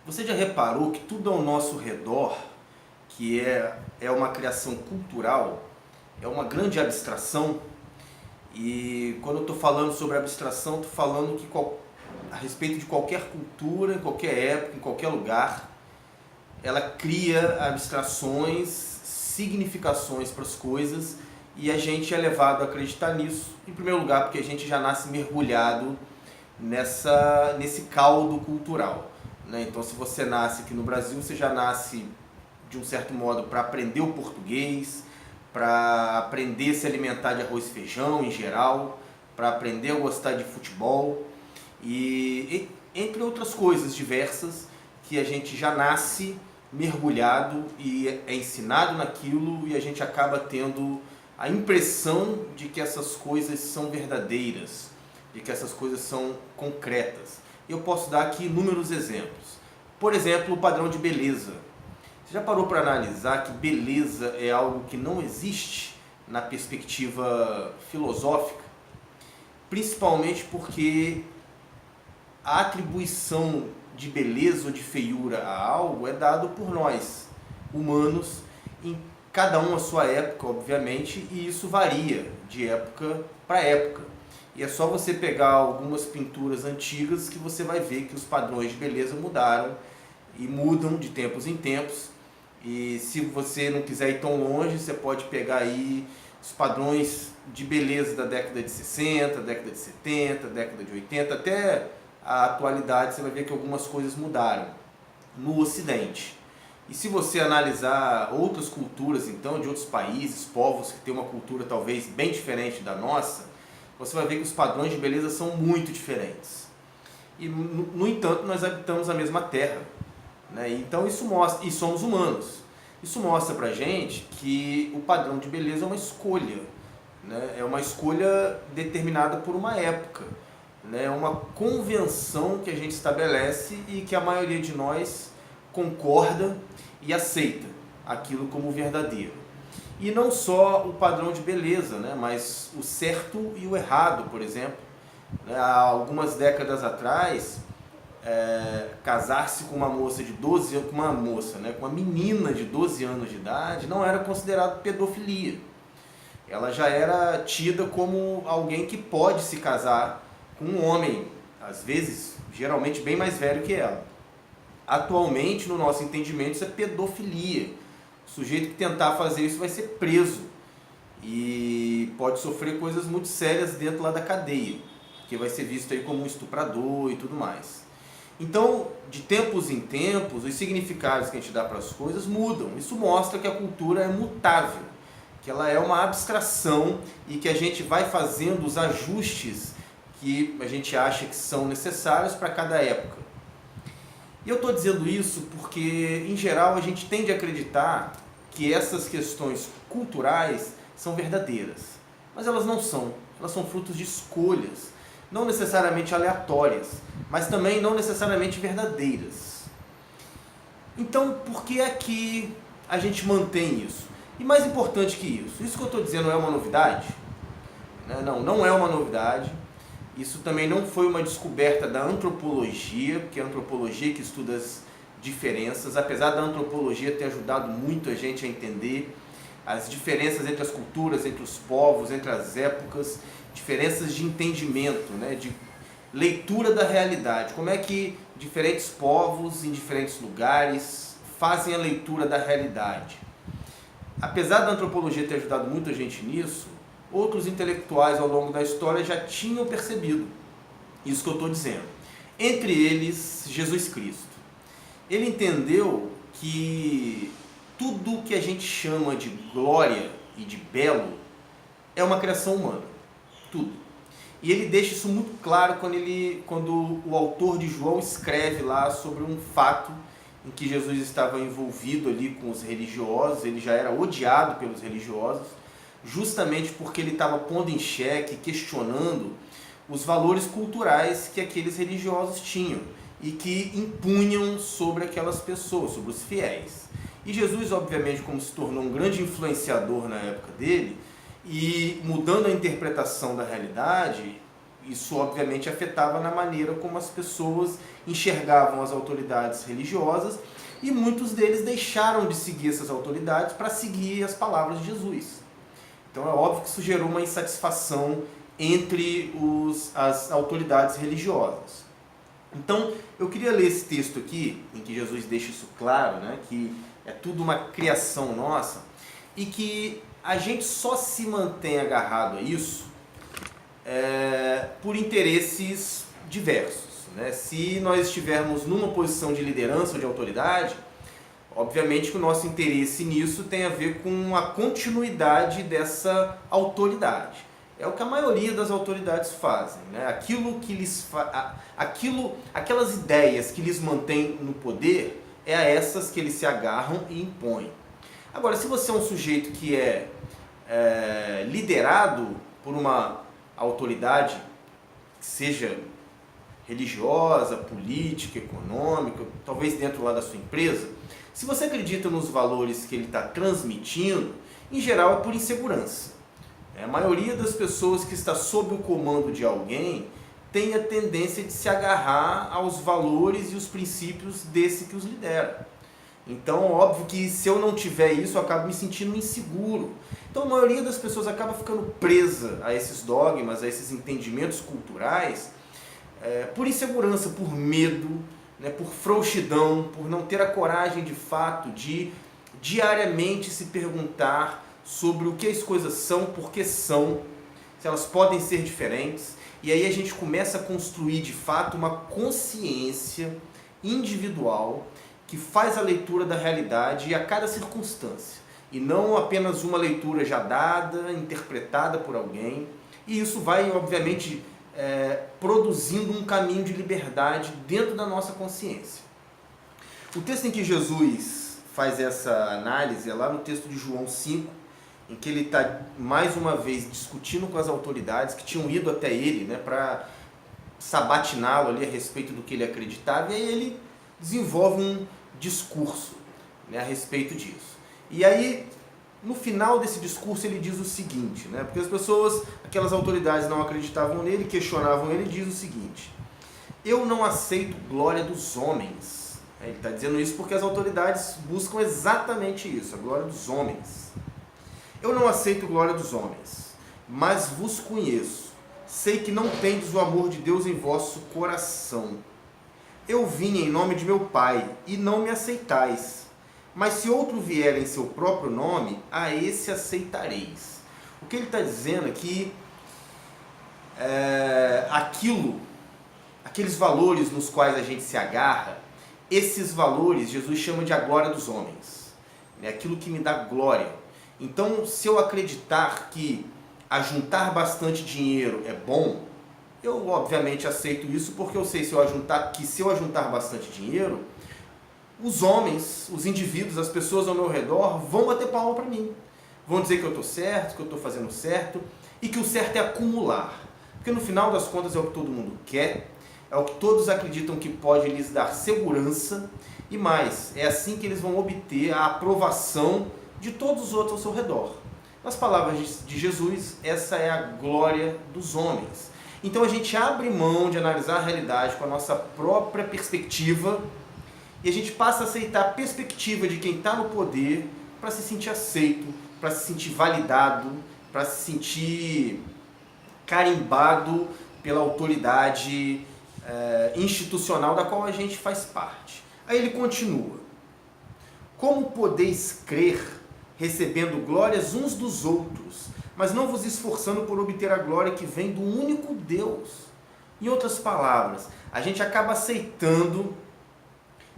Você já reparou que tudo ao nosso redor, que é uma criação cultural, é uma grande abstração? E quando eu estou falando sobre abstração, estou falando que a respeito de qualquer cultura, em qualquer época, em qualquer lugar, ela cria abstrações, significações para as coisas, e a gente é levado a acreditar nisso, em primeiro lugar porque a gente já nasce mergulhado nesse caldo cultural, né? Então, se você nasce aqui no Brasil, você já nasce de um certo modo para aprender o português, para aprender a se alimentar de arroz e feijão em geral, para aprender a gostar de futebol e entre outras coisas diversas que a gente já nasce mergulhado e é ensinado naquilo, e a gente acaba tendo a impressão de que essas coisas são verdadeiras, de que essas coisas são concretas. Eu posso dar aqui inúmeros exemplos. Por exemplo, o padrão de beleza. Você já parou para analisar que beleza é algo que não existe na perspectiva filosófica? Principalmente porque a atribuição de beleza ou de feiura a algo é dado por nós, humanos, em cada um a sua época, obviamente, e isso varia de época para época. E é só você pegar algumas pinturas antigas que você vai ver que os padrões de beleza mudaram e mudam de tempos em tempos. E se você não quiser ir tão longe, você pode pegar aí os padrões de beleza da década de 60, década de 70, década de 80, até a atualidade. Você vai ver que algumas coisas mudaram no Ocidente. E se você analisar outras culturas, então, de outros países, povos que têm uma cultura talvez bem diferente da nossa, você vai ver que os padrões de beleza são muito diferentes. E, no entanto, nós habitamos a mesma terra, né? Então isso mostra, e somos humanos. Isso mostra pra gente que o padrão de beleza é uma escolha, né? É uma escolha determinada por uma época, né? É uma convenção que a gente estabelece e que a maioria de nós concorda e aceita aquilo como verdadeiro. E não só o padrão de beleza, né? Mas o certo e o errado, por exemplo. Há algumas décadas atrás, casar-se com uma moça de 12 anos, com uma menina de 12 anos de idade, não era considerado pedofilia. Ela já era tida como alguém que pode se casar com um homem, às vezes, geralmente bem mais velho que ela. Atualmente, no nosso entendimento, isso é pedofilia. O sujeito que tentar fazer isso vai ser preso e pode sofrer coisas muito sérias dentro lá da cadeia, que vai ser visto aí como um estuprador e tudo mais. Então, de tempos em tempos, os significados que a gente dá para as coisas mudam. Isso mostra que a cultura é mutável, que ela é uma abstração e que a gente vai fazendo os ajustes que a gente acha que são necessários para cada época. E eu estou dizendo isso porque, em geral, a gente tende a acreditar que essas questões culturais são verdadeiras. Mas elas não são. Elas são frutos de escolhas, não necessariamente aleatórias, mas também não necessariamente verdadeiras. Então, por que é que a gente mantém isso? E mais importante que isso que eu estou dizendo é uma novidade? Não é uma novidade. Isso também não foi uma descoberta da antropologia, porque é a antropologia que estuda as diferenças, apesar da antropologia ter ajudado muito a gente a entender as diferenças entre as culturas, entre os povos, entre as épocas, diferenças de entendimento, né, de leitura da realidade. Como é que diferentes povos em diferentes lugares fazem a leitura da realidade. Apesar da antropologia ter ajudado muito a gente nisso, outros intelectuais ao longo da história já tinham percebido isso que eu estou dizendo. Entre eles, Jesus Cristo. Ele entendeu que tudo que a gente chama de glória e de belo é uma criação humana. Tudo. E ele deixa isso muito claro quando o autor de João escreve lá sobre um fato em que Jesus estava envolvido ali com os religiosos. Ele já era odiado pelos religiosos, justamente porque ele estava pondo em xeque, questionando os valores culturais que aqueles religiosos tinham e que impunham sobre aquelas pessoas, sobre os fiéis. E Jesus, obviamente, como se tornou um grande influenciador na época dele, e mudando a interpretação da realidade, isso obviamente afetava na maneira como as pessoas enxergavam as autoridades religiosas, e muitos deles deixaram de seguir essas autoridades para seguir as palavras de Jesus. Então é óbvio que isso gerou uma insatisfação entre as autoridades religiosas. Então eu queria ler esse texto aqui, em que Jesus deixa isso claro, né, que é tudo uma criação nossa, e que a gente só se mantém agarrado a isso por interesses diversos. Né? Se nós estivermos numa posição de liderança ou de autoridade, obviamente que o nosso interesse nisso tem a ver com a continuidade dessa autoridade. É o que a maioria das autoridades fazem. Né? Aquelas ideias que lhes mantêm no poder, é a essas que eles se agarram e impõem. Agora, se você é um sujeito que é liderado por uma autoridade, que seja religiosa, política, econômica, talvez dentro lá da sua empresa, se você acredita nos valores que ele está transmitindo, em geral é por insegurança. A maioria das pessoas que está sob o comando de alguém tem a tendência de se agarrar aos valores e os princípios desse que os lidera. Então, óbvio que se eu não tiver isso, eu acabo me sentindo inseguro. Então, a maioria das pessoas acaba ficando presa a esses dogmas, a esses entendimentos culturais, por insegurança, por medo, né, por frouxidão, por não ter a coragem de fato de diariamente se perguntar sobre o que as coisas são, por que são, se elas podem ser diferentes. E aí a gente começa a construir de fato uma consciência individual que faz a leitura da realidade a cada circunstância, e não apenas uma leitura já dada, interpretada por alguém. E isso vai, obviamente, produzindo um caminho de liberdade dentro da nossa consciência. O texto em que Jesus faz essa análise é lá no texto de João 5, em que ele está mais uma vez discutindo com as autoridades que tinham ido até ele, né, para sabatiná-lo ali a respeito do que ele acreditava, e aí ele desenvolve um discurso, né, a respeito disso. E aí, no final desse discurso, ele diz o seguinte, né, porque as pessoas, aquelas autoridades não acreditavam nele, questionavam ele, diz o seguinte: eu não aceito glória dos homens. Ele está dizendo isso porque as autoridades buscam exatamente isso, a glória dos homens. Eu não aceito glória dos homens, mas vos conheço. Sei que não tendes o amor de Deus em vosso coração. Eu vim em nome de meu Pai, e não me aceitais. Mas se outro vier em seu próprio nome, a esse aceitareis. O que ele está dizendo é que aqueles valores nos quais a gente se agarra, esses valores Jesus chama de a glória dos homens. É aquilo que me dá glória. Então, se eu acreditar que ajuntar bastante dinheiro é bom, eu obviamente aceito isso, porque eu sei que se eu ajuntar bastante dinheiro, os homens, os indivíduos, as pessoas ao meu redor vão bater palma para mim. Vão dizer que eu estou certo, que eu estou fazendo certo, e que o certo é acumular. Porque no final das contas é o que todo mundo quer, é o que todos acreditam que pode lhes dar segurança, e mais, é assim que eles vão obter a aprovação de todos os outros ao seu redor. Nas palavras de Jesus, essa é a glória dos homens. Então a gente abre mão de analisar a realidade com a nossa própria perspectiva, e a gente passa a aceitar a perspectiva de quem está no poder para se sentir aceito, para se sentir validado, para se sentir carimbado pela autoridade institucional da qual a gente faz parte. Aí ele continua: como podeis crer recebendo glórias uns dos outros, mas não vos esforçando por obter a glória que vem do único Deus? Em outras palavras, a gente acaba aceitando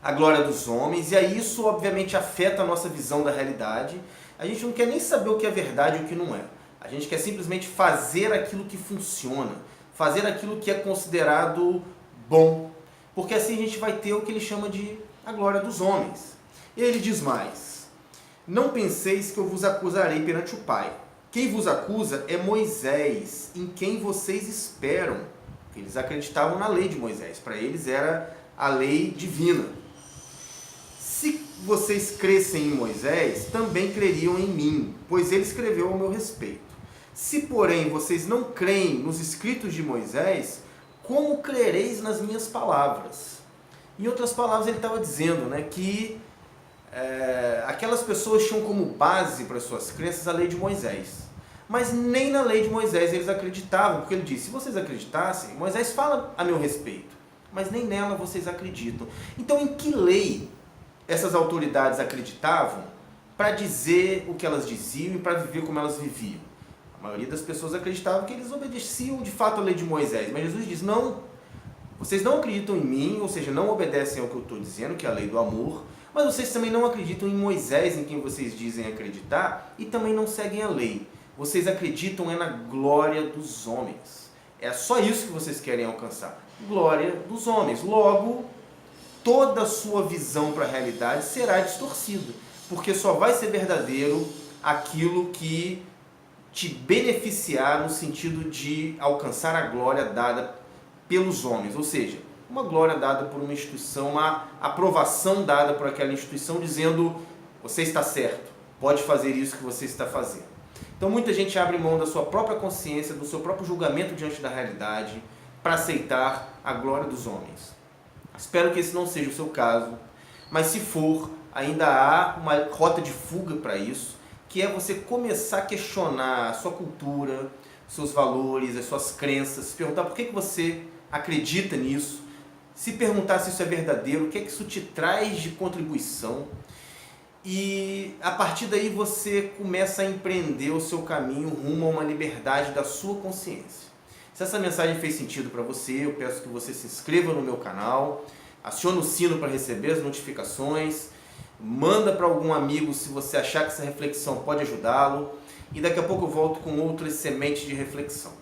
a glória dos homens, e aí isso obviamente afeta a nossa visão da realidade. A gente não quer nem saber o que é verdade e o que não é. A gente quer simplesmente fazer aquilo que funciona, fazer aquilo que é considerado bom, porque assim a gente vai ter o que ele chama de a glória dos homens. E ele diz mais: não penseis que eu vos acusarei perante o Pai. Quem vos acusa é Moisés, em quem vocês esperam. Eles acreditavam na lei de Moisés, para eles era a lei divina. Se vocês crescem em Moisés, também creriam em mim, pois ele escreveu ao meu respeito. Se, porém, vocês não creem nos escritos de Moisés, como crereis nas minhas palavras? Em outras palavras, ele estava dizendo, né, que aquelas pessoas tinham como base para suas crenças a lei de Moisés. Mas nem na lei de Moisés eles acreditavam, porque ele disse, se vocês acreditassem, Moisés fala a meu respeito, mas nem nela vocês acreditam. Então, em que lei essas autoridades acreditavam para dizer o que elas diziam e para viver como elas viviam? A maioria das pessoas acreditava que eles obedeciam de fato a lei de Moisés, mas Jesus diz, não, vocês não acreditam em mim, ou seja, não obedecem ao que eu estou dizendo, que é a lei do amor, mas vocês também não acreditam em Moisés, em quem vocês dizem acreditar, e também não seguem a lei. Vocês acreditam na glória dos homens. É só isso que vocês querem alcançar. Glória dos homens. Logo, toda a sua visão para a realidade será distorcida, porque só vai ser verdadeiro aquilo que te beneficiar no sentido de alcançar a glória dada pelos homens, ou seja, uma glória dada por uma instituição, uma aprovação dada por aquela instituição dizendo, você está certo, pode fazer isso que você está fazendo. Então muita gente abre mão da sua própria consciência, do seu próprio julgamento diante da realidade, para aceitar a glória dos homens. Espero que esse não seja o seu caso, mas se for, ainda há uma rota de fuga para isso, que é você começar a questionar a sua cultura, seus valores, as suas crenças, se perguntar por que você acredita nisso, se perguntar se isso é verdadeiro, o que é que isso te traz de contribuição, e a partir daí você começa a empreender o seu caminho rumo a uma liberdade da sua consciência. Se essa mensagem fez sentido para você, eu peço que você se inscreva no meu canal, acione o sino para receber as notificações, manda para algum amigo se você achar que essa reflexão pode ajudá-lo, e daqui a pouco eu volto com outras sementes de reflexão.